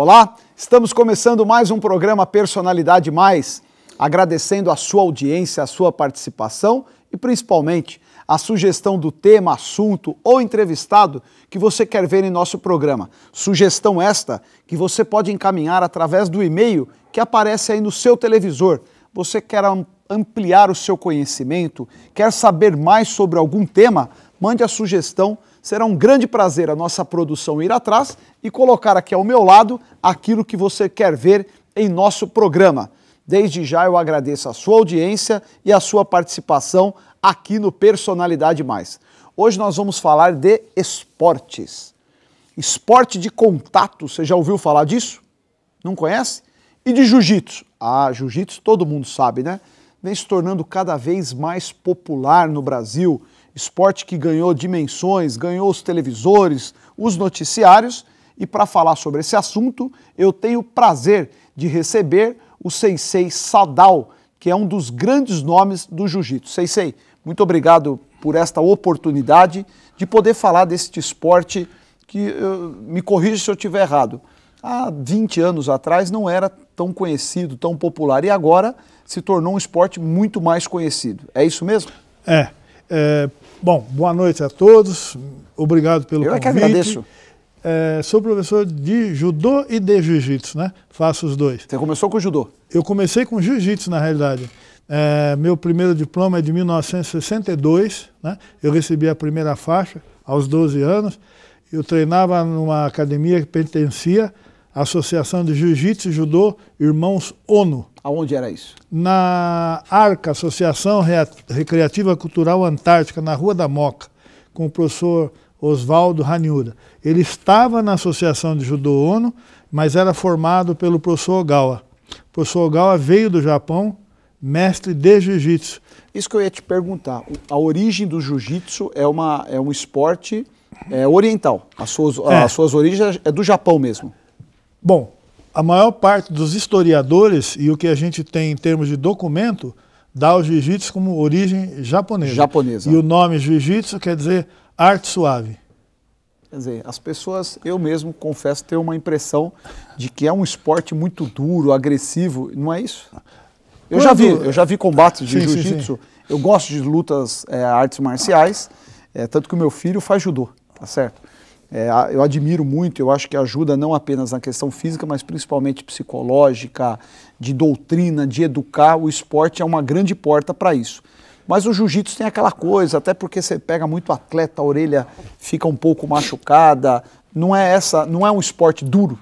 Olá, estamos começando mais um programa Personalidade Mais, agradecendo a sua audiência, a sua participação e principalmente a sugestão do tema, assunto ou entrevistado que você quer ver em nosso programa. Sugestão esta que você pode encaminhar através do e-mail que aparece aí no seu televisor. Você quer ampliar o seu conhecimento, quer saber mais sobre algum tema? Mande a sugestão. Será um grande prazer a nossa produção ir atrás e colocar aqui ao meu lado aquilo que você quer ver em nosso programa. Desde já eu agradeço a sua audiência e a sua participação aqui no Personalidade Mais. Hoje nós vamos falar de esportes. Esporte de contato, você já ouviu falar disso? Não conhece? E de jiu-jitsu? Ah, jiu-jitsu todo mundo sabe, né? Vem se tornando cada vez mais popular no Brasil. Esporte que ganhou dimensões, ganhou os televisores, os noticiários. E para falar sobre esse assunto, eu tenho o prazer de receber o Sensei Sadal, que é um dos grandes nomes do jiu-jitsu. Sensei, muito obrigado por esta oportunidade de poder falar deste esporte que, me corrija se eu estiver errado, há 20 anos atrás não era tão conhecido, tão popular, e agora se tornou um esporte muito mais conhecido. É isso mesmo? Bom, boa noite a todos, obrigado pelo convite. Eu que agradeço. Sou professor de judô e de jiu-jitsu, né? Faço os dois. Você começou com judô? Eu comecei com jiu-jitsu, na realidade. Meu primeiro diploma é de 1962, né? Eu recebi a primeira faixa aos 12 anos. Eu treinava numa academia que pertencia à Associação de Jiu-Jitsu e Judô Irmãos Ono. Aonde era isso? Na ARCA, Associação Recreativa Cultural Antártica, na Rua da Moca, com o professor Oswaldo Haniura. Ele estava na Associação de Judô Ono, mas era formado pelo professor Ogawa. O professor Ogawa veio do Japão, mestre de jiu-jitsu. Isso que eu ia te perguntar. A origem do jiu-jitsu é um esporte oriental. As suas origens é do Japão mesmo. Bom, a maior parte dos historiadores e o que a gente tem em termos de documento dá o jiu-jitsu como origem japonesa. E o nome jiu-jitsu quer dizer arte suave. Quer dizer, as pessoas, eu mesmo confesso ter uma impressão de que é um esporte muito duro, agressivo, não é isso? Eu já vi combates de jiu-jitsu, eu gosto de lutas, artes marciais, tanto que o meu filho faz judô, tá certo? Eu admiro muito, eu acho que ajuda não apenas na questão física, mas principalmente psicológica, de doutrina, de educar. O esporte é uma grande porta para isso. Mas o jiu-jitsu tem aquela coisa, até porque você pega muito atleta, a orelha fica um pouco machucada. Não é um esporte duro?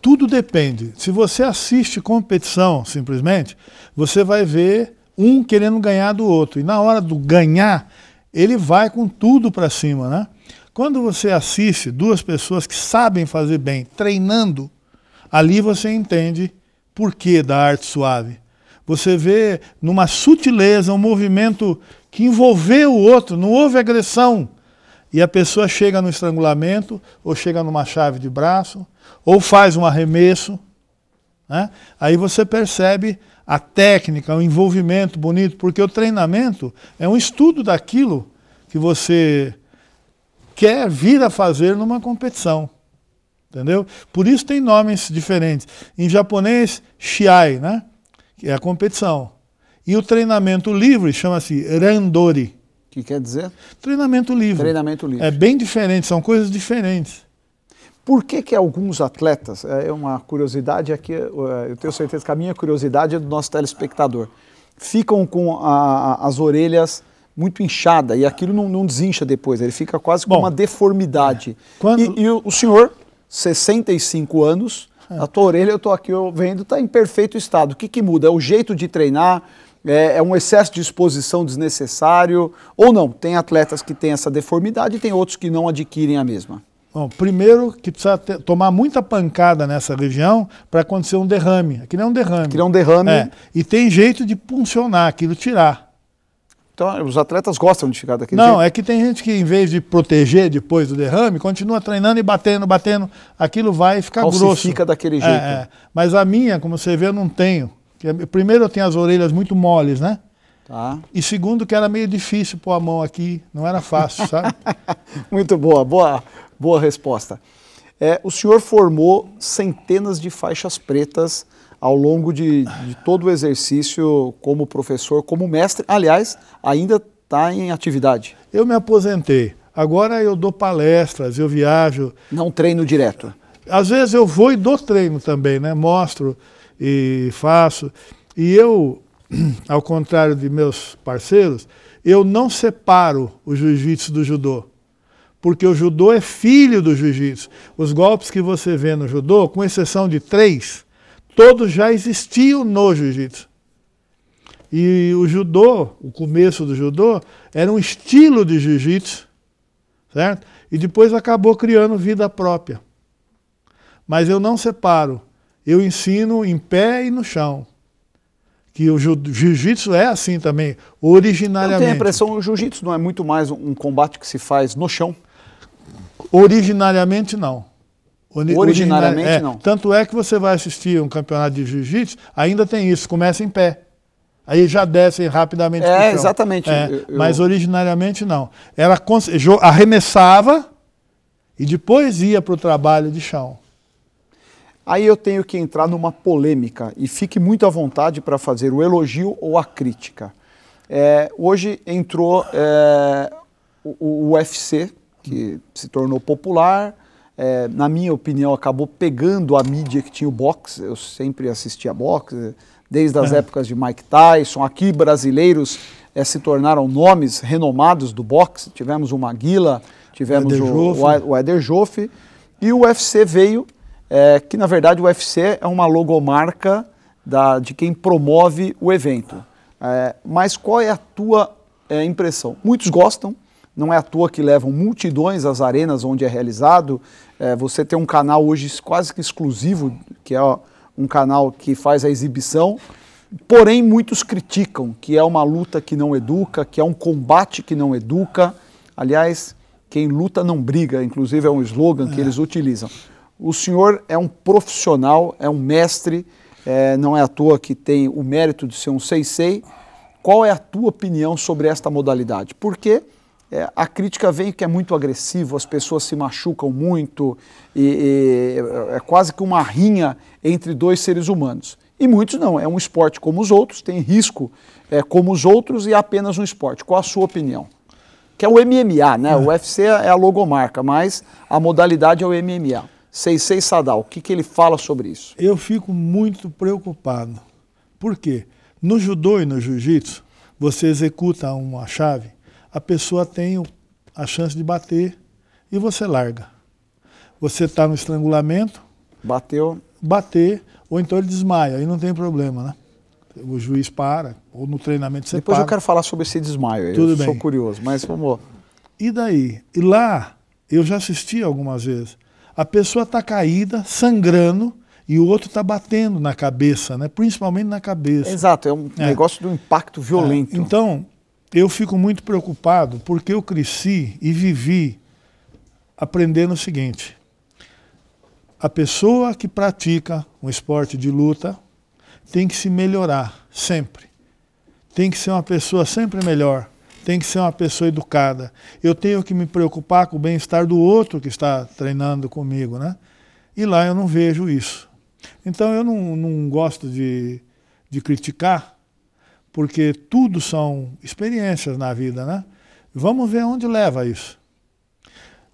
Tudo depende. Se você assiste competição, simplesmente, você vai ver um querendo ganhar do outro. E na hora do ganhar, ele vai com tudo para cima, né? Quando você assiste duas pessoas que sabem fazer bem, treinando, ali você entende por que da arte suave. Você vê numa sutileza um movimento que envolveu o outro, não houve agressão. E a pessoa chega no estrangulamento, ou chega numa chave de braço, ou faz um arremesso, né? Aí você percebe a técnica, o envolvimento bonito, porque o treinamento é um estudo daquilo que você quer vir a fazer numa competição, entendeu? Por isso tem nomes diferentes. Em japonês, shiai, né? Que é a competição. E o treinamento livre chama-se randori. O que quer dizer? Treinamento livre. Treinamento livre. É bem diferente, são coisas diferentes. Por que alguns atletas, é uma curiosidade aqui, eu tenho certeza que a minha curiosidade é do nosso telespectador, ficam com as orelhas muito inchada, e aquilo não desincha depois, ele fica quase com uma deformidade. E o senhor, 65 anos, a tua orelha, eu estou aqui vendo, está em perfeito estado. O que muda? É o jeito de treinar? É um excesso de exposição desnecessário? Ou não? Tem atletas que têm essa deformidade e tem outros que não adquirem a mesma. Bom, primeiro que precisa tomar muita pancada nessa região para acontecer um derrame. Aquilo é um derrame. Aquilo é um derrame. E tem jeito de puncionar aquilo, tirar. Então, os atletas gostam de ficar daquele jeito? Não, é que tem gente que, em vez de proteger depois do derrame, continua treinando e batendo, aquilo vai ficar grosso. Fica daquele jeito. Mas a minha, como você vê, eu não tenho. Primeiro, eu tenho as orelhas muito moles, né? Tá. E segundo, que era meio difícil pôr a mão aqui, não era fácil, sabe? Muito boa resposta. O senhor formou centenas de faixas pretas ao longo de todo o exercício como professor, como mestre. Aliás, ainda está em atividade. Eu me aposentei. Agora eu dou palestras, eu viajo. Não treino direto? Às vezes eu vou e dou treino também, né? Mostro e faço. E eu, ao contrário de meus parceiros, eu não separo o jiu-jitsu do judô. Porque o judô é filho do jiu-jitsu. Os golpes que você vê no judô, com exceção de 3, todos já existiam no jiu-jitsu. E o judô, o começo do judô, era um estilo de jiu-jitsu, certo? E depois acabou criando vida própria. Mas eu não separo. Eu ensino em pé e no chão. Que o jiu-jitsu é assim também, originariamente. Eu tenho a impressão que o jiu-jitsu não é muito mais um combate que se faz no chão? Originariamente não. Originariamente não. Tanto é que você vai assistir um campeonato de jiu-jitsu, ainda tem isso, começa em pé. Aí já descem rapidamente pro chão. Exatamente. Mas originariamente não. Ela arremessava e depois ia para o trabalho de chão. Aí eu tenho que entrar numa polêmica, e fique muito à vontade para fazer o elogio ou a crítica. Hoje entrou o UFC, que se tornou popular, na minha opinião acabou pegando a mídia que tinha o boxe. Eu sempre assistia boxe, desde as épocas de Mike Tyson. Aqui brasileiros se tornaram nomes renomados do boxe. Tivemos o Maguila, tivemos o Éder Joffre, e o UFC veio, que na verdade o UFC é uma logomarca de quem promove o evento. Mas qual é a tua impressão? Muitos gostam, não é à toa que levam multidões às arenas onde é realizado. Você tem um canal hoje quase que exclusivo, que é um canal que faz a exibição, porém muitos criticam que é uma luta que não educa, que é um combate que não educa. Aliás, quem luta não briga, inclusive é um slogan que eles utilizam. O senhor é um profissional, é um mestre, não é à toa que tem o mérito de ser um sensei. Qual é a tua opinião sobre esta modalidade? Porque a crítica vem que é muito agressivo, as pessoas se machucam muito, e é quase que uma rinha entre dois seres humanos. E muitos não, é um esporte como os outros, tem risco como os outros e é apenas um esporte. Qual a sua opinião? Que é o MMA, né? O UFC é a logomarca, mas a modalidade é o MMA. Sensei Sadal, o que ele fala sobre isso? Eu fico muito preocupado. Por quê? No judô e no jiu-jitsu, você executa uma chave, a pessoa tem a chance de bater e você larga. Você está no estrangulamento, bater, ou então ele desmaia, aí não tem problema, né? O juiz para, ou no treinamento você Depois para. Eu quero falar sobre esse desmaio, Tudo eu bem. Sou curioso, mas vamos... E daí? E lá, eu já assisti algumas vezes, a pessoa está caída, sangrando, e o outro está batendo na cabeça, né? Principalmente na cabeça. Exato, é um negócio do impacto violento. Então, eu fico muito preocupado porque eu cresci e vivi aprendendo o seguinte: a pessoa que pratica um esporte de luta tem que se melhorar sempre. Tem que ser uma pessoa sempre melhor. Tem que ser uma pessoa educada. Eu tenho que me preocupar com o bem-estar do outro que está treinando comigo, né? E lá eu não vejo isso. Então eu não gosto de criticar, porque tudo são experiências na vida, né? Vamos ver onde leva isso.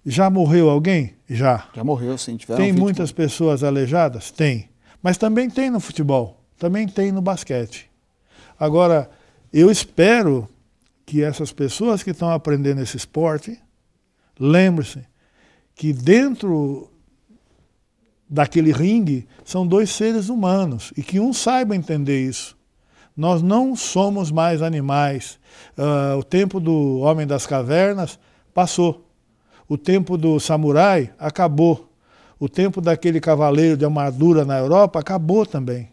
Já morreu alguém? Já. Já morreu, sim. Tem muitas pessoas aleijadas? Tem. Mas também tem no futebol, também tem no basquete. Agora, eu espero que essas pessoas que estão aprendendo esse esporte, lembre-se que dentro daquele ringue são dois seres humanos e que um saiba entender isso. Nós não somos mais animais. O tempo do homem das cavernas passou. O tempo do samurai acabou. O tempo daquele cavaleiro de armadura na Europa acabou também.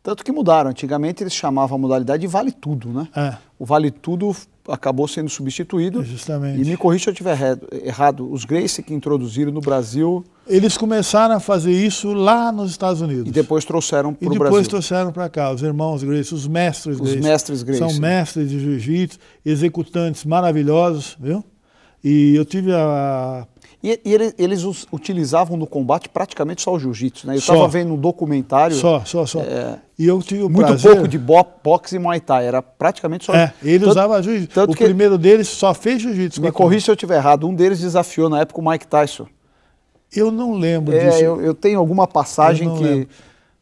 Tanto que mudaram. Antigamente eles chamavam a modalidade de vale tudo, né? O vale tudo acabou sendo substituído. Justamente. E me corrija se eu estiver errado. Os Gracie que introduziram no Brasil... Eles começaram a fazer isso lá nos Estados Unidos. E depois trouxeram para o Brasil. E depois trouxeram para cá. Os irmãos Gracie, os mestres Gracie. Os mestres Gracie. São mestres de jiu-jitsu, executantes maravilhosos, viu? E eu tive a... E eles utilizavam no combate praticamente só o jiu-jitsu, né? Eu estava vendo um documentário... Só. E eu tive o muito prazer... pouco de boxe e muay thai, era praticamente só... Ele usava jiu-jitsu. O primeiro deles só fez jiu-jitsu. Me corrija se eu estiver errado, um deles desafiou na época o Mike Tyson. Eu não lembro disso. Eu tenho alguma passagem que... Lembro.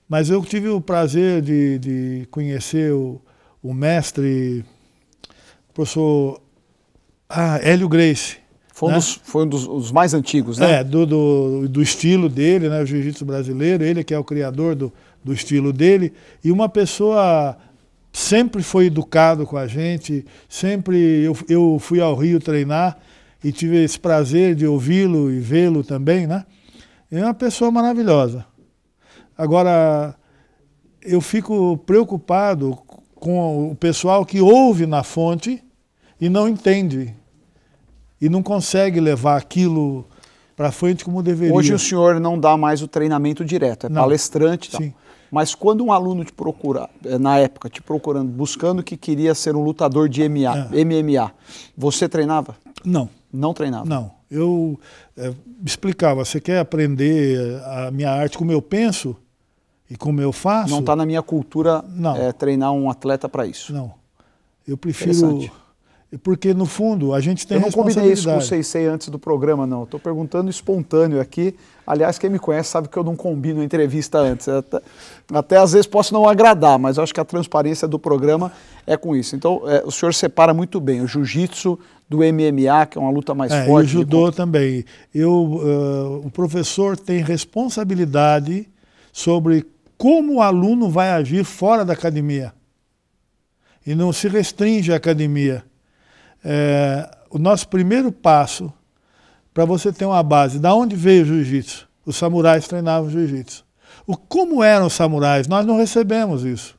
Mas eu tive o prazer de conhecer o mestre, professor Hélio Gracie. Foi um dos mais antigos, né? Do estilo dele, né? O jiu-jitsu brasileiro, ele que é o criador do estilo dele. E uma pessoa sempre foi educado com a gente, sempre eu fui ao Rio treinar e tive esse prazer de ouvi-lo e vê-lo também, né? É uma pessoa maravilhosa. Agora, eu fico preocupado com o pessoal que ouve na fonte e não entende. E não consegue levar aquilo para frente como deveria. Hoje o senhor não dá mais o treinamento direto, é palestrante e tal. Sim. Mas quando um aluno te procura, na época, te procurando, buscando que queria ser um lutador de MMA, você treinava? Não. Não treinava? Não. Eu explicava, você quer aprender a minha arte como eu penso e como eu faço? Não está na minha cultura treinar um atleta para isso? Não. Eu prefiro... Porque, no fundo, a gente tem responsabilidade. Eu não combinei isso com o Sensei antes do programa, não. Estou perguntando espontâneo aqui. Aliás, quem me conhece sabe que eu não combino entrevista antes. Até às vezes posso não agradar, mas eu acho que a transparência do programa é com isso. Então, o senhor separa muito bem o jiu-jitsu do MMA, que é uma luta mais forte. E o judô também. O professor tem responsabilidade sobre como o aluno vai agir fora da academia. E não se restringe à academia. O nosso primeiro passo para você ter uma base, da onde veio o jiu-jitsu? Os samurais treinavam jiu-jitsu. Como eram os samurais? Nós não recebemos isso.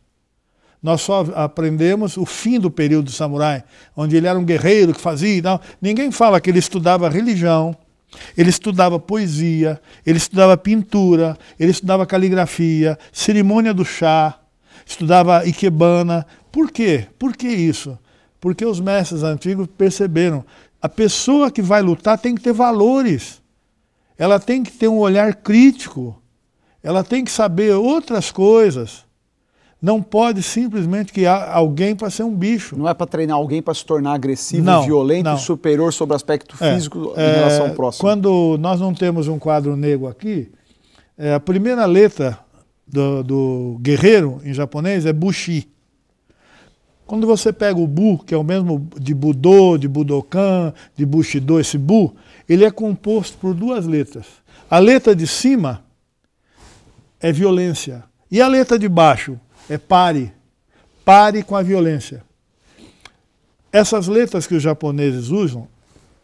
Nós só aprendemos o fim do período do samurai, onde ele era um guerreiro que fazia e tal. Ninguém fala que ele estudava religião, ele estudava poesia, ele estudava pintura, ele estudava caligrafia, cerimônia do chá, estudava ikebana. Por quê? Por que isso? Porque os mestres antigos perceberam, a pessoa que vai lutar tem que ter valores, ela tem que ter um olhar crítico, ela tem que saber outras coisas. Não pode simplesmente criar alguém para ser um bicho. Não é para treinar alguém para se tornar agressivo, violento e superior sobre o aspecto físico em relação ao próximo. Quando nós não temos um quadro negro aqui, a primeira letra do guerreiro em japonês é Bushi. Quando você pega o Bu, que é o mesmo de Budô, de Budokan, de Bushido, esse Bu, ele é composto por duas letras. A letra de cima é violência. E a letra de baixo é pare. Pare com a violência. Essas letras que os japoneses usam,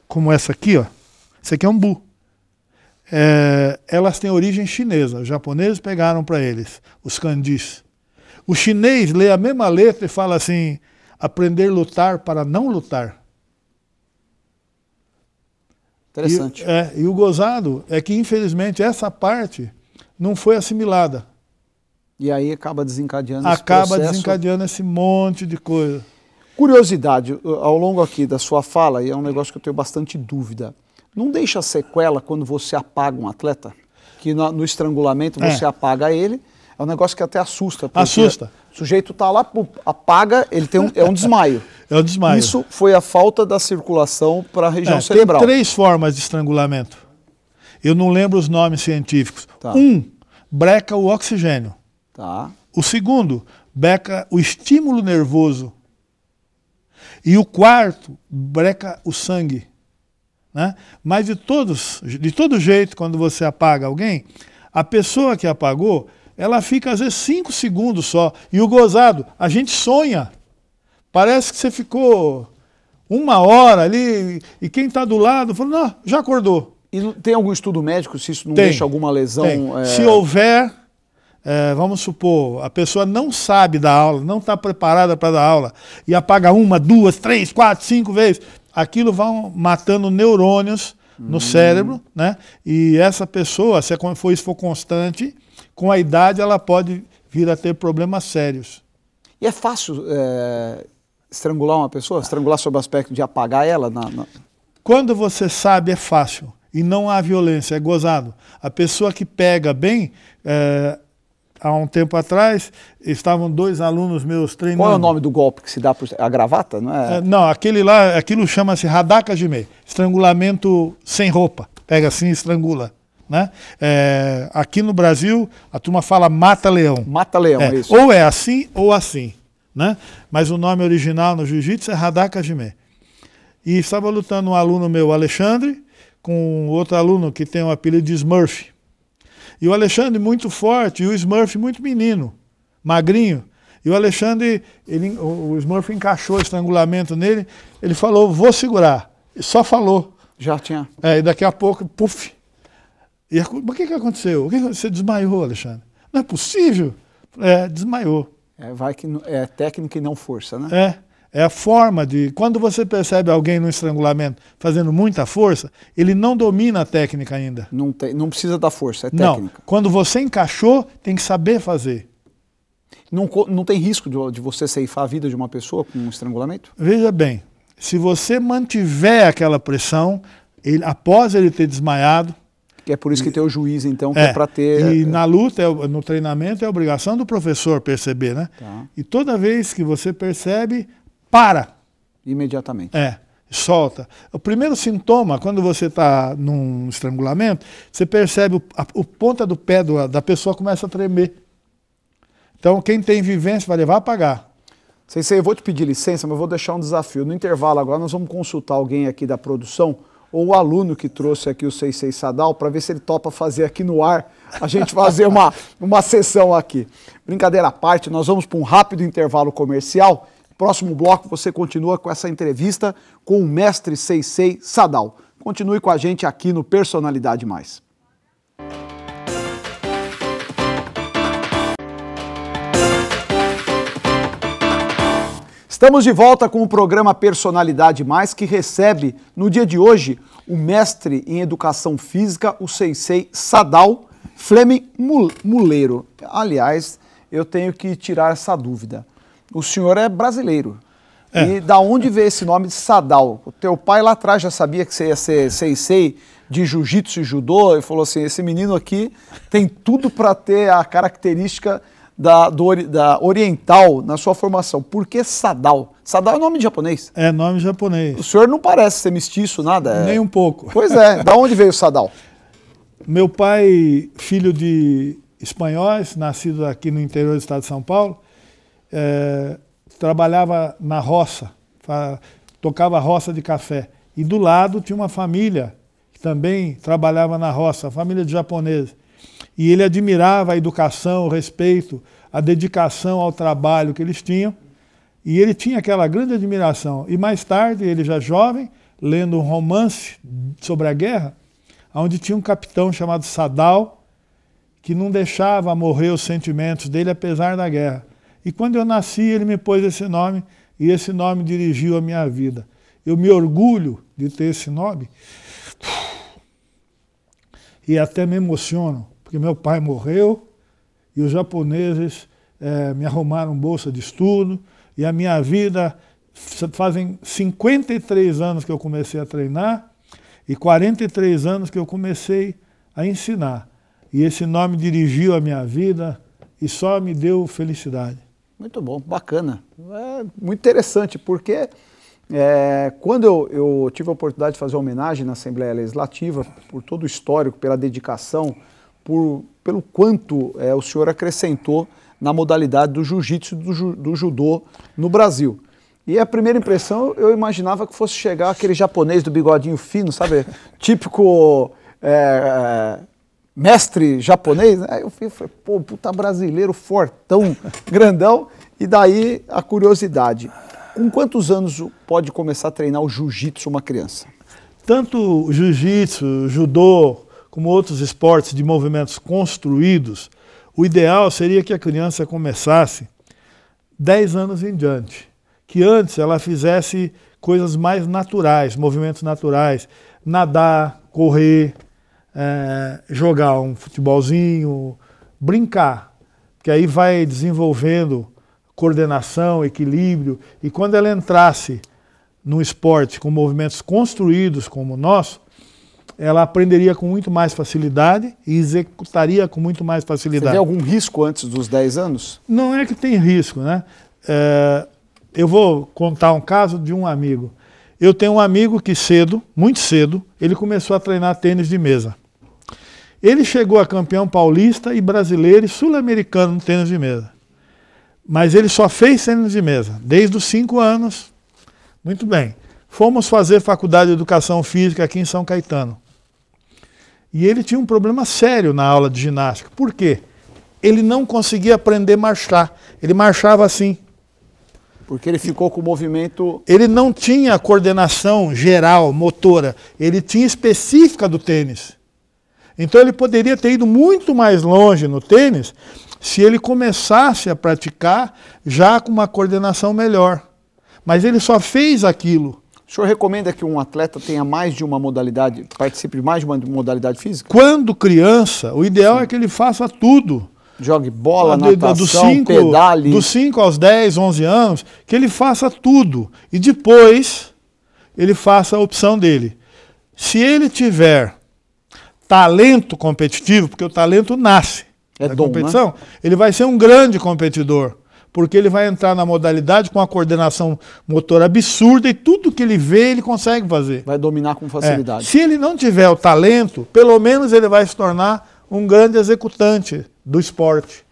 como essa aqui, ó, esse aqui é um Bu. Elas têm origem chinesa. Os japoneses pegaram para eles, os kanjis. O chinês lê a mesma letra e fala assim, aprender a lutar para não lutar. Interessante. E o gozado é que, infelizmente, essa parte não foi assimilada. E aí acaba desencadeando desencadeando esse monte de coisa. Curiosidade, ao longo aqui da sua fala, e é um negócio que eu tenho bastante dúvida, não deixa sequela quando você apaga um atleta? Que no estrangulamento você apaga ele, é um negócio que até assusta. Assusta. O sujeito está lá, apaga, ele tem é um desmaio. É um desmaio. Isso foi a falta da circulação para a região cerebral. Tem 3 formas de estrangulamento. Eu não lembro os nomes científicos. Tá. Breca o oxigênio. Tá. O segundo, breca o estímulo nervoso. E o quarto, breca o sangue. Né? Mas de todo jeito, quando você apaga alguém, a pessoa que apagou, ela fica às vezes 5 segundos só. E o gozado, a gente sonha. Parece que você ficou 1 hora ali e quem está do lado falou, não, já acordou. E tem algum estudo médico se isso não deixa alguma lesão? Se houver, vamos supor, a pessoa não sabe dar aula, não está preparada para dar aula e apaga 1, 2, 3, 4, 5 vezes, aquilo vai matando neurônios no cérebro, né? E essa pessoa, se isso for constante, com a idade ela pode vir a ter problemas sérios. E é fácil estrangular uma pessoa? Estrangular sob o aspecto de apagar ela? Quando você sabe, é fácil. e não há violência, é gozado. A pessoa que pega bem, há um tempo atrás, estavam 2 alunos meus treinando. Qual é o nome do golpe que se dá por a gravata, não é? Não, aquilo chama-se Hadaka Jime, estrangulamento sem roupa. Pega assim e estrangula. Né? Aqui no Brasil, a turma fala mata-leão. Mata-leão, é isso. Ou é assim ou assim. Né? Mas o nome original no jiu-jitsu é Hadaka Jime. E estava lutando um aluno meu, Alexandre, com outro aluno que tem o apelido de Smurf. E o Alexandre muito forte e o Smurf muito menino, magrinho. E o Alexandre, o Smurf encaixou o estrangulamento nele, ele falou, vou segurar. E só falou. Já tinha. E daqui a pouco, puf. E o que aconteceu? Você desmaiou, Alexandre? Não é possível? Desmaiou. Vai que é técnica e não força, né? É a forma de... Quando você percebe alguém no estrangulamento fazendo muita força, ele não domina a técnica ainda. Não precisa da força, é técnica. Não, quando você encaixou, tem que saber fazer. Não tem risco de você ceifar a vida de uma pessoa com um estrangulamento? Veja bem, se você mantiver aquela pressão, após ele ter desmaiado... É por isso que tem o juiz, então, que é para ter... E na luta, no treinamento, é obrigação do professor perceber, né? Tá. E toda vez que você percebe, para. Imediatamente. Solta. O primeiro sintoma, quando você está num estrangulamento, você percebe a ponta do pé da pessoa começa a tremer. Então, quem tem vivência vai levar a pagar. Sensei, eu vou te pedir licença, mas eu vou deixar um desafio. No intervalo agora, nós vamos consultar alguém aqui da produção, ou o aluno que trouxe aqui o Sensei Sadal, para ver se ele topa fazer aqui no ar, a gente fazer uma sessão aqui. Brincadeira à parte, nós vamos para um rápido intervalo comercial. Próximo bloco você continua com essa entrevista com o mestre Sensei Sadal. Continue com a gente aqui no Personalidade Mais. Estamos de volta com o programa Personalidade Mais, que recebe no dia de hoje o mestre em Educação Física, o Sensei Sadal Fleming Muleiro. Aliás, eu tenho que tirar essa dúvida. O senhor é brasileiro. E da onde veio esse nome de Sadal? O teu pai lá atrás já sabia que você ia ser Sensei de Jiu-Jitsu e Judô e falou assim, esse menino aqui tem tudo para ter a característica da oriental na sua formação. Por que Sadal? Sadal é nome de japonês? É nome japonês. O senhor não parece ser mestiço, nada? Nem um pouco. Pois é. Da onde veio o Sadal? Meu pai, filho de espanhóis, nascido aqui no interior do estado de São Paulo, trabalhava na roça, tocava roça de café. E do lado tinha uma família que também trabalhava na roça, a família de japoneses. E ele admirava a educação, o respeito, a dedicação ao trabalho que eles tinham. E ele tinha aquela grande admiração. E mais tarde, ele já jovem, lendo um romance sobre a guerra, onde tinha um capitão chamado Sadal, que não deixava morrer os sentimentos dele apesar da guerra. E quando eu nasci, ele me pôs esse nome, e esse nome dirigiu a minha vida. Eu me orgulho de ter esse nome, e até me emociono, porque meu pai morreu, e os japoneses me arrumaram bolsa de estudo, e a minha vida, fazem 53 anos que eu comecei a treinar, e 43 anos que eu comecei a ensinar. E esse nome dirigiu a minha vida e só me deu felicidade. Muito bom, bacana. É muito interessante, porque quando eu tive a oportunidade de fazer homenagem na Assembleia Legislativa, por todo o histórico, pela dedicação, pelo quanto o senhor acrescentou na modalidade do jiu-jitsu e do judô no Brasil. E a primeira impressão, eu imaginava que fosse chegar aquele japonês do bigodinho fino, sabe? Típico mestre japonês. Aí eu falei, pô, puta brasileiro, fortão, grandão. E daí a curiosidade. Com quantos anos pode começar a treinar o jiu-jitsu uma criança? Tanto o jiu-jitsu, judô, como outros esportes de movimentos construídos, o ideal seria que a criança começasse 10 anos em diante. Que antes ela fizesse coisas mais naturais, movimentos naturais, nadar, correr, jogar um futebolzinho, brincar, que aí vai desenvolvendo coordenação, equilíbrio, e quando ela entrasse num esporte com movimentos construídos como o nosso, ela aprenderia com muito mais facilidade e executaria com muito mais facilidade. Você vê algum risco antes dos 10 anos? Não é que tem risco, né? Eu vou contar um caso de um amigo. Eu tenho um amigo que cedo, muito cedo, ele começou a treinar tênis de mesa. Ele chegou a campeão paulista e brasileiro e sul-americano no tênis de mesa. Mas ele só fez tênis de mesa, desde os 5 anos. Muito bem. Fomos fazer faculdade de educação física aqui em São Caetano. E ele tinha um problema sério na aula de ginástica. Por quê? Ele não conseguia aprender a marchar. Ele marchava assim. Porque ele ficou com o movimento... Ele não tinha coordenação geral, motora. Ele tinha específica do tênis. Então ele poderia ter ido muito mais longe no tênis se ele começasse a praticar já com uma coordenação melhor. Mas ele só fez aquilo. O senhor recomenda que um atleta tenha mais de uma modalidade, participe de mais de uma modalidade física? Quando criança, o ideal é que ele faça tudo. Jogue bola, natação, pedale. Dos 5 aos 10, 11 anos, que ele faça tudo. E depois ele faça a opção dele. Se ele tiver talento competitivo, porque o talento nasce na competição, né? Ele vai ser um grande competidor. Porque ele vai entrar na modalidade com a coordenação motora absurda e tudo que ele vê, ele consegue fazer. Vai dominar com facilidade. Se ele não tiver o talento, pelo menos ele vai se tornar um grande executante do esporte.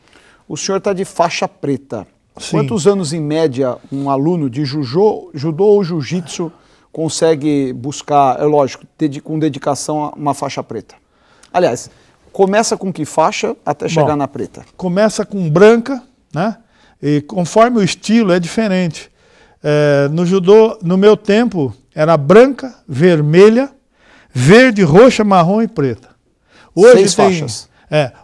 O senhor está de faixa preta. Sim. Quantos anos, em média, um aluno de judô ou jiu-jitsu consegue buscar, é lógico, com dedicação a uma faixa preta? Aliás, começa com que faixa até chegar na preta? Começa com branca, né? E conforme o estilo é diferente. No judô, no meu tempo, era branca, vermelha, verde, roxa, marrom e preta. Hoje 6 faixas.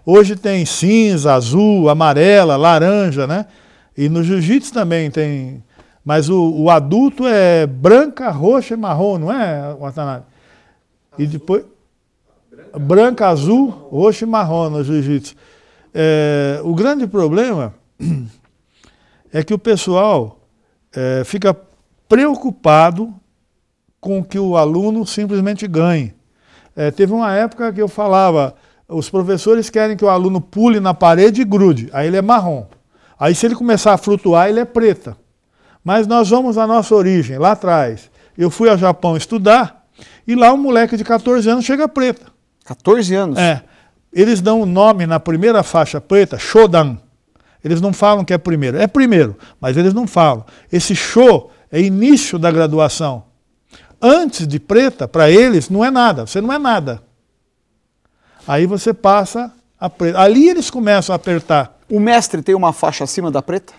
Hoje tem cinza, azul, amarela, laranja, né? E no jiu-jitsu também tem. Mas o adulto é branca, roxa e marrom, não é, Watanabe? E depois branca, azul, roxa e marrom no jiu-jitsu. O grande problema é que o pessoal fica preocupado com que o aluno simplesmente ganhe. Teve uma época que eu falava, os professores querem que o aluno pule na parede e grude, aí ele é marrom. Aí se ele começar a flutuar, ele é preta. Mas nós vamos à nossa origem, lá atrás. Eu fui ao Japão estudar e lá um moleque de 14 anos chega preta. 14 anos? Eles dão o nome na primeira faixa preta, Shodan. Eles não falam que é primeiro. É primeiro, mas eles não falam. Esse Sho é início da graduação. Antes de preta, para eles, não é nada. Você não é nada. Aí você passa a preta. Ali eles começam a apertar. O mestre tem uma faixa acima da preta?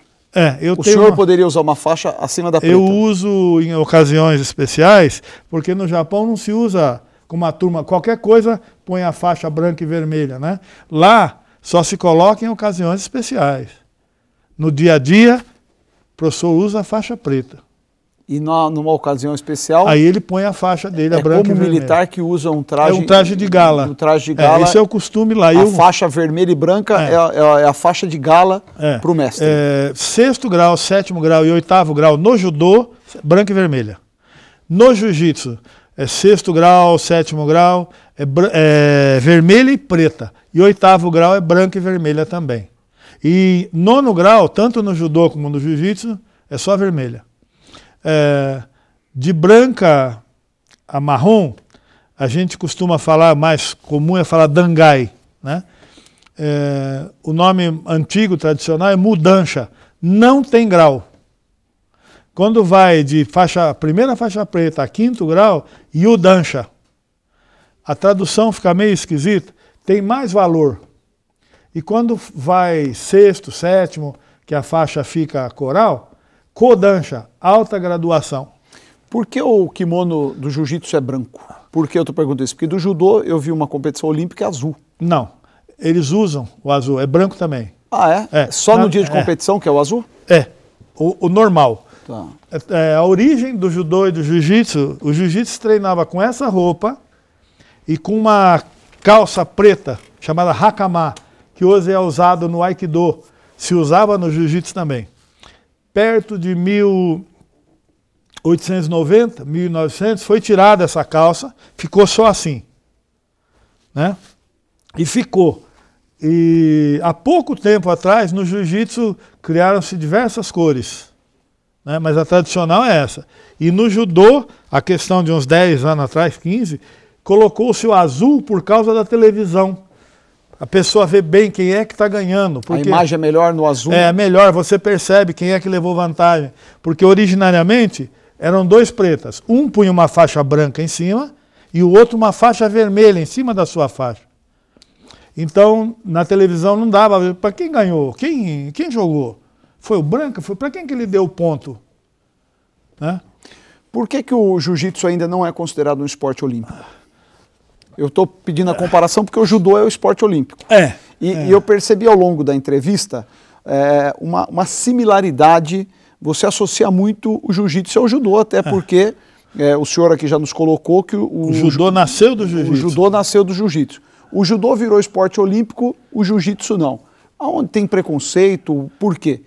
O senhor poderia usar uma faixa acima da preta? Eu uso em ocasiões especiais, porque no Japão não se usa com uma turma. Qualquer coisa põe a faixa branca e vermelha, né? Lá só se coloca em ocasiões especiais. No dia a dia, o professor usa a faixa preta. E numa ocasião especial... Aí ele põe a faixa dele, a branca e vermelha. É como militar que usa um traje... É um traje de gala. Um traje de gala. Esse é o costume lá. A faixa vermelha e branca é a faixa de gala para o mestre. 6º grau, 7º grau e 8º grau no judô, branca e vermelha. No jiu-jitsu, 6º grau, 7º grau, vermelha e preta. E 8º grau é branca e vermelha também. E 9º grau, tanto no judô como no jiu-jitsu, é só vermelha. De branca a marrom, a gente costuma falar, mais comum é falar dangai, né? O nome antigo, tradicional, é mudancha. Não tem grau. Quando vai de primeira faixa preta a 5º grau, yudansha. A tradução fica meio esquisita, tem mais valor. E quando vai 6º, 7º, que a faixa fica coral, kodansha, alta graduação. Por que o kimono do jiu-jitsu é branco? Por que eu estou perguntando isso? Porque do judô eu vi uma competição olímpica azul. Não, eles usam o azul, é branco também. Ah, é? Só no dia de competição que é o azul? O normal. Tá. A origem do judô e do jiu-jitsu, o jiu-jitsu treinava com essa roupa e com uma calça preta, chamada hakama, que hoje é usado no aikido, se usava no jiu-jitsu também. Perto de 1890, 1900, foi tirada essa calça, ficou só assim. né? E ficou. E há pouco tempo atrás, no jiu-jitsu, criaram-se diversas cores, né? Mas a tradicional é essa. E no judô, a questão de uns 10 anos atrás, 15, colocou-se o azul por causa da televisão. A pessoa vê bem quem é que está ganhando. A imagem é melhor no azul? É melhor, você percebe quem é que levou vantagem. Porque originariamente eram dois pretas. Um punha uma faixa branca em cima e o outro uma faixa vermelha em cima da sua faixa. Então, na televisão não dava para quem ganhou, quem jogou. Foi o branco? Foi para quem que ele deu o ponto? Né? Por que o jiu-jitsu ainda não é considerado um esporte olímpico? Eu estou pedindo a comparação porque o judô é o esporte olímpico. E eu percebi ao longo da entrevista uma similaridade. Você associa muito o jiu-jitsu ao judô, até porque o senhor aqui já nos colocou que o judô nasceu do jiu-jitsu. O judô nasceu do jiu-jitsu. O judô virou esporte olímpico, o jiu-jitsu não. Aonde tem preconceito? Por quê?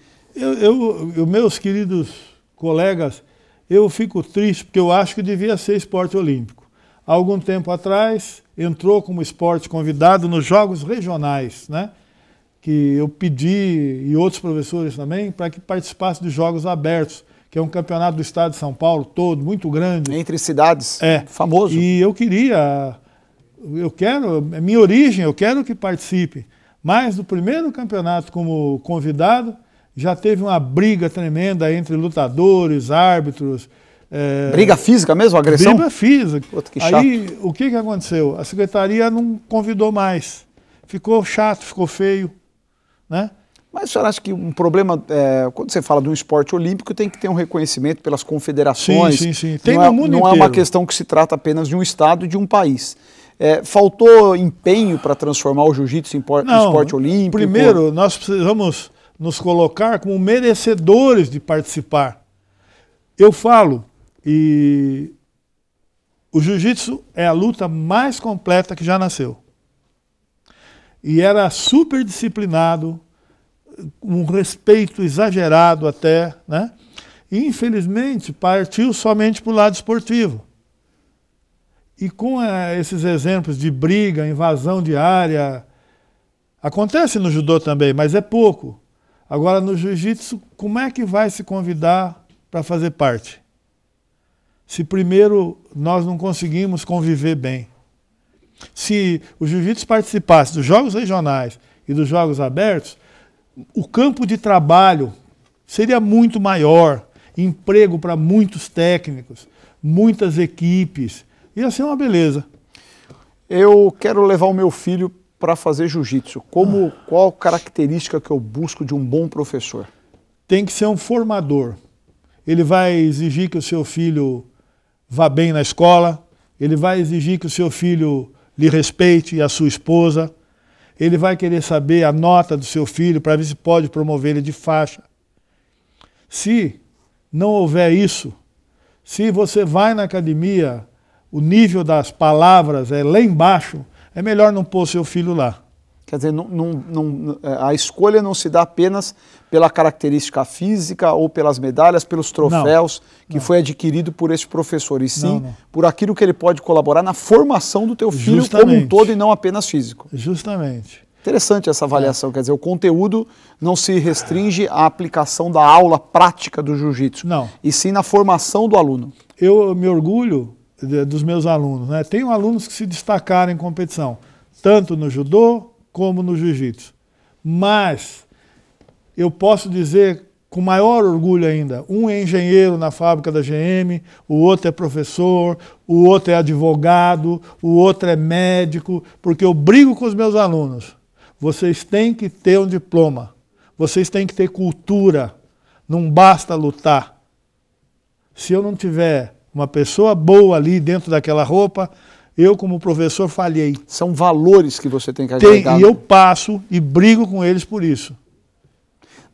Meus queridos colegas, eu fico triste porque eu acho que devia ser esporte olímpico. Há algum tempo atrás, entrou como esporte convidado nos Jogos Regionais, né? Que eu pedi, e outros professores também, para que participasse dos Jogos Abertos, que é um campeonato do estado de São Paulo todo, muito grande. Entre cidades, famoso. E eu quero, minha origem, eu quero que participe. Mas no primeiro campeonato como convidado, já teve uma briga tremenda entre lutadores, árbitros. Briga física mesmo, agressão? Briga física. Puta, que chato. Aí, o que aconteceu? A secretaria não convidou mais. Ficou chato, ficou feio, né? Mas o senhor acha que um problema, quando você fala de um esporte olímpico, tem que ter um reconhecimento pelas confederações? Sim. Tem no mundo inteiro. Não é uma questão que se trata apenas de um estado e de um país. Faltou empenho para transformar o jiu-jitsu em esporte olímpico? Primeiro, nós precisamos nos colocar como merecedores de participar. Eu falo, e o jiu-jitsu é a luta mais completa que já nasceu. E era super disciplinado, um respeito exagerado até, né? E, infelizmente, partiu somente para o lado esportivo. E com esses exemplos de briga, invasão de área, acontece no judô também, mas é pouco. Agora, no jiu-jitsu, como é que vai se convidar para fazer parte? Se primeiro nós não conseguimos conviver bem. Se o jiu-jitsu participasse dos Jogos Regionais e dos Jogos Abertos, o campo de trabalho seria muito maior, emprego para muitos técnicos, muitas equipes, ia ser uma beleza. Eu quero levar o meu filho para fazer jiu-jitsu. Qual característica que eu busco de um bom professor? Tem que ser um formador. Ele vai exigir que o seu filho vá bem na escola, ele vai exigir que o seu filho lhe respeite e a sua esposa, ele vai querer saber a nota do seu filho para ver se pode promover ele de faixa. Se não houver isso, se você vai na academia, o nível das palavras é lá embaixo, é melhor não pôr seu filho lá. Quer dizer, a escolha não se dá apenas pela característica física ou pelas medalhas, pelos troféus que foi adquirido por esse professor, e sim por aquilo que ele pode colaborar na formação do teu filho como um todo e não apenas físico. Justamente. Interessante essa avaliação, quer dizer, o conteúdo não se restringe à aplicação da aula prática do jiu-jitsu, e sim na formação do aluno. Eu me orgulho dos meus alunos, né? Tenho alunos que se destacaram em competição, tanto no judô como no jiu-jitsu. Mas eu posso dizer com maior orgulho ainda, um é engenheiro na fábrica da GM, o outro é professor, o outro é advogado, o outro é médico, porque eu brigo com os meus alunos. Vocês têm que ter um diploma, vocês têm que ter cultura, não basta lutar. Se eu não tiver uma pessoa boa ali dentro daquela roupa, eu, como professor, falhei. São valores que você tem que agregar. E eu passo e brigo com eles por isso.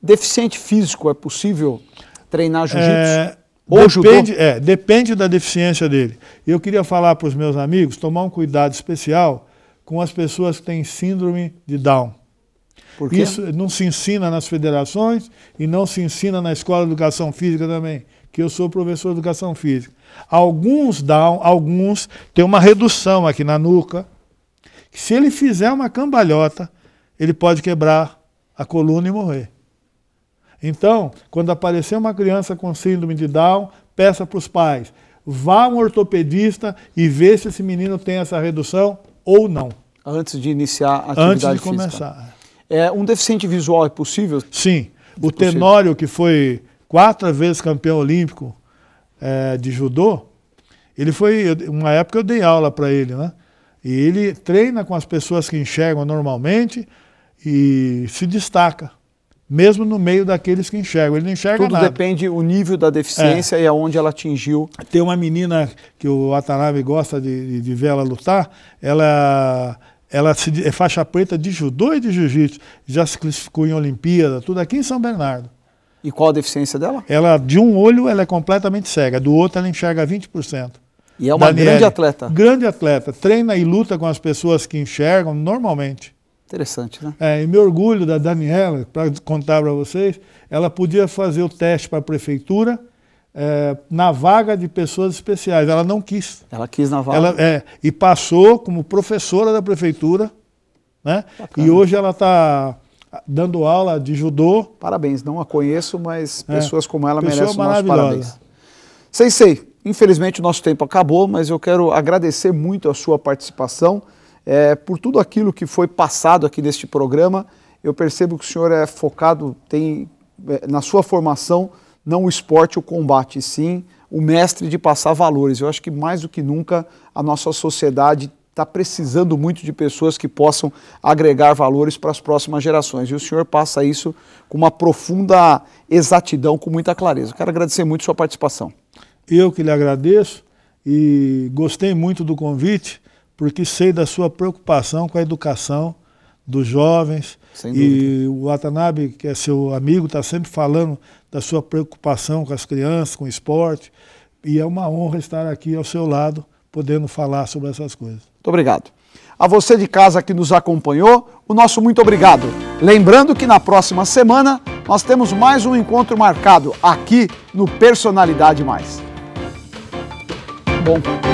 Deficiente físico, é possível treinar jiu-jitsu? Ou judô? Depende da deficiência dele. Eu queria falar para os meus amigos, tomar um cuidado especial com as pessoas que têm síndrome de Down. Por quê? Isso não se ensina nas federações e não se ensina na escola de educação física também, que eu sou professor de educação física. Alguns têm uma redução aqui na nuca que se ele fizer uma cambalhota, ele pode quebrar a coluna e morrer. Então, quando aparecer uma criança com síndrome de Down, peça para os pais, vá a um ortopedista e vê se esse menino tem essa redução ou não. Antes de iniciar a atividade física. Antes de começar. Um deficiente visual é possível? Sim. O Tenório, que foi 4 vezes campeão olímpico de judô, ele foi, uma época eu dei aula para ele, né? E ele treina com as pessoas que enxergam normalmente e se destaca, mesmo no meio daqueles que enxergam. Ele não enxerga nada. Tudo depende do nível da deficiência e aonde ela atingiu. Tem uma menina que o Watanabe gosta de ver ela lutar, ela é faixa preta de judô e de jiu-jitsu, já se classificou em Olimpíada, tudo aqui em São Bernardo. E qual a deficiência dela? Ela, de um olho, ela é completamente cega, do outro ela enxerga 20%. E é uma grande atleta. Grande atleta, treina e luta com as pessoas que enxergam normalmente. Interessante, né? E me orgulho da Daniela, para contar para vocês, ela podia fazer o teste para a prefeitura na vaga de pessoas especiais, ela não quis. Ela quis na vaga? E passou como professora da prefeitura, né? E hoje ela está dando aula de judô. Parabéns, não a conheço, mas pessoas como ela merecem o nosso parabéns. Sensei, infelizmente o nosso tempo acabou, mas eu quero agradecer muito a sua participação, por tudo aquilo que foi passado aqui neste programa. Eu percebo que o senhor é focado, tem na sua formação, não o esporte, o combate, sim o mestre de passar valores. Eu acho que mais do que nunca a nossa sociedade está precisando muito de pessoas que possam agregar valores para as próximas gerações. E o senhor passa isso com uma profunda exatidão, com muita clareza. Quero agradecer muito a sua participação. Eu que lhe agradeço e gostei muito do convite, porque sei da sua preocupação com a educação dos jovens. Sem dúvida. E o Watanabe, que é seu amigo, está sempre falando da sua preocupação com as crianças, com o esporte. E é uma honra estar aqui ao seu lado, podendo falar sobre essas coisas. Muito obrigado. A você de casa que nos acompanhou, o nosso muito obrigado. Lembrando que na próxima semana nós temos mais um encontro marcado aqui no Personalidade Mais. Bom.